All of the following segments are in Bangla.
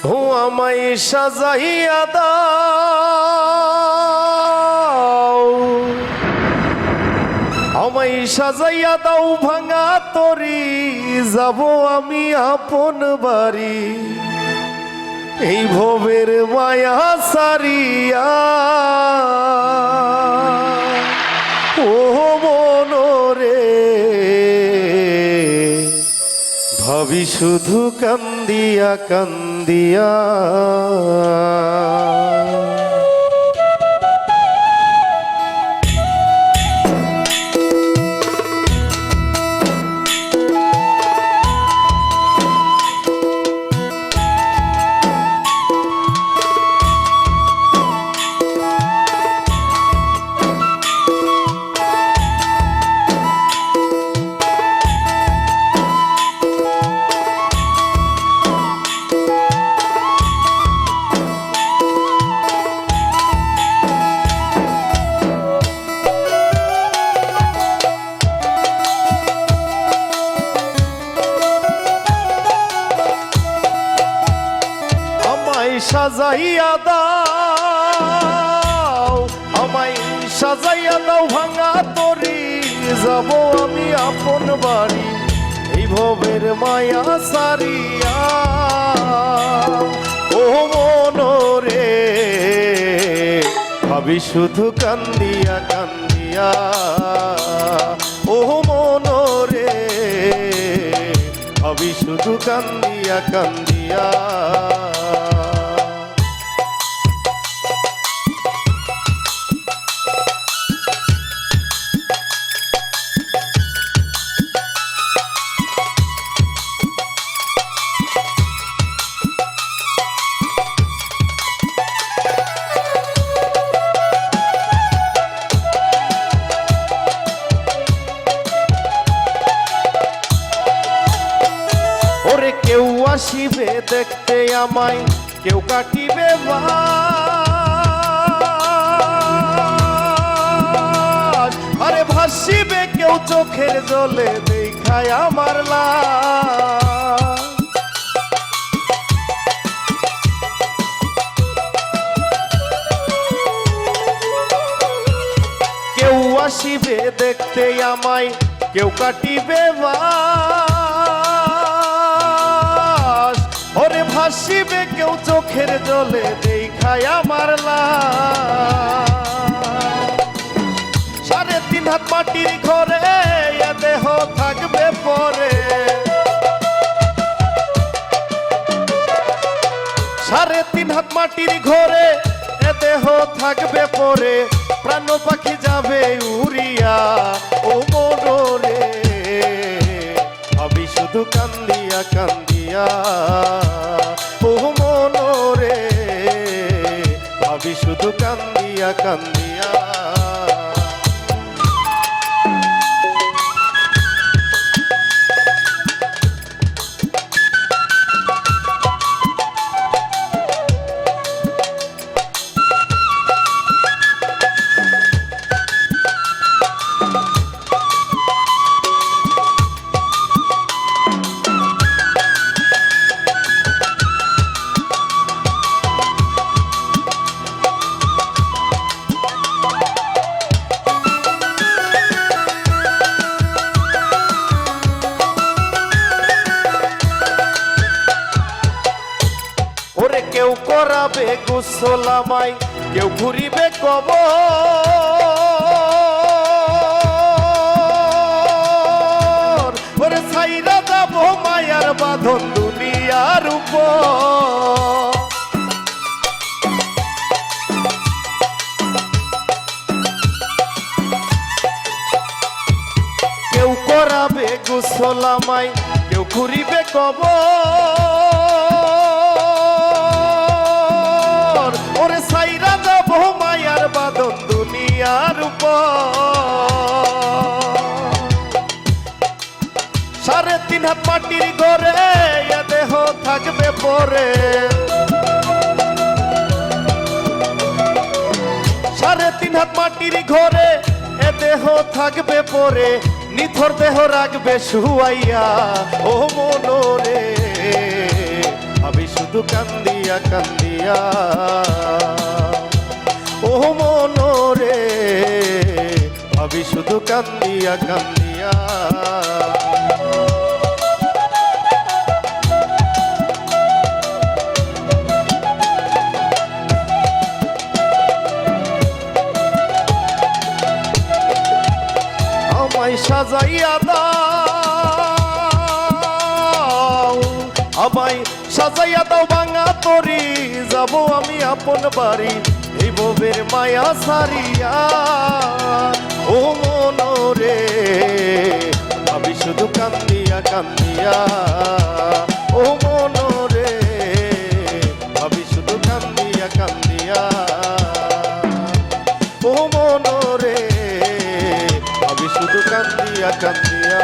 ও আমায় সাজাইয়া দাও, আমায় সাজাইয়া দাও ভাঙা তরি, যাব আমি আপন বাড়ি এই ভবের মায়া সারিয়া। ও মনরে ভাবি শুধু কান্দিয়া কান্দিয়া। সাজাইয়া দাও, আমায় সাজাইয়া দাও ভাঙা তরি, যাব আমি আপন বাড়ি এই ভবের মায়া সারিয়া। ও মনরে ভাবি শুধু কান্দিয়া কান্দিয়া। ও মনরে ভাবি শুধু কান্দিয়া কান্দিয়া। কেউ আসিবে দেখতে আমায়, কেউ কাটিবে বাস, আরে ভাসিবে কেউ চোখের জলে দেখায় আমার লাশ। কেউ আসিবে দেখতে আমায়, কেউ কাটিবে বাস, ওরে ভাসিবে কেউ চোখের জলে দেখায় আমার লাশ। 3.5 হাত মাটির ঘরে এ দেহ থাকবে পরে, 3.5 হাত মাটির ঘরে এ দেহ থাকবে পরে, প্রাণ পাখি যাবে উড়িয়া। ও মনরে ভাবি শুধু কান্দিয়া কান্দিয়া। ও মনরে ভাবি শুধু কান্দিয়া কান্দিয়া। ওরে কেউ করাবে গোসল আমায়, কেউ ঘুরিবে কবর, ওরে ছাইরা যাব মায়ার বাঁধন দুনিয়ার উপর। কেউ করাবে গোসল আমায়, কেউ ঘুরিবে কবর, ওরে ছাইরা যাব মায়ার বাঁধন দুনিয়ার উপর। 3.5 হাত মাটির ঘরে এ দেহ থাকবে পরে, 3.5 হাত মাটির ঘরে এ দেহ থাকবে পরে, নিথর দেহ রাখবে শুয়াইয়া। ও মনরে ভাবি শুধু শুধু কান্দিয়া কান্দিয়া ও মনরে ভাবি শুধু কান্দিয়া কান্দিয়া আমায় সাজাইয়া দাও আমায় সাজাইয়া দাও ভাঙা তরি যাব আমি আপন বাড়ি এই ববের মায়া সারিয়া ও মনরে আমি শুধু কান্দিয়া কান্দিয়া ও মনরে আমি শুধু কান্দিয়া কান্দিয়া ও মনরে আমি শুধু কান্দিয়া কান্দিয়া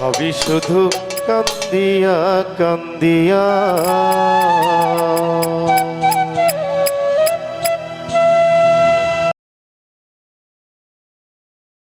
আমি শুধু কান্দিয়া কান্দিয়া